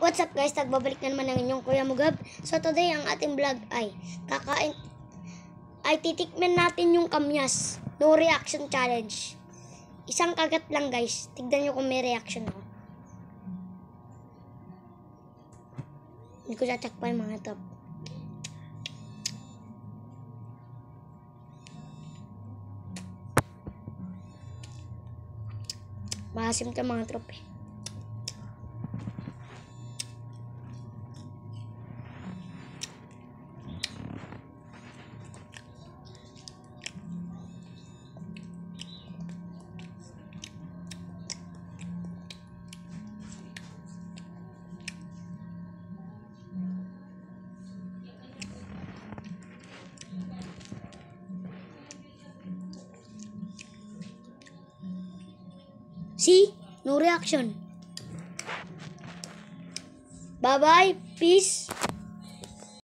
What's up guys, nagbabalik na naman ang inyong Kuya Mugab. So today ang ating vlog ay titikman natin yung kamyas. No reaction challenge. Isang kagat lang guys. Tignan nyo kung may reaction ako. Hindi ko check pa yung mga top. Maasim ka mga trop eh. See? No reaction. Bye-bye. Peace.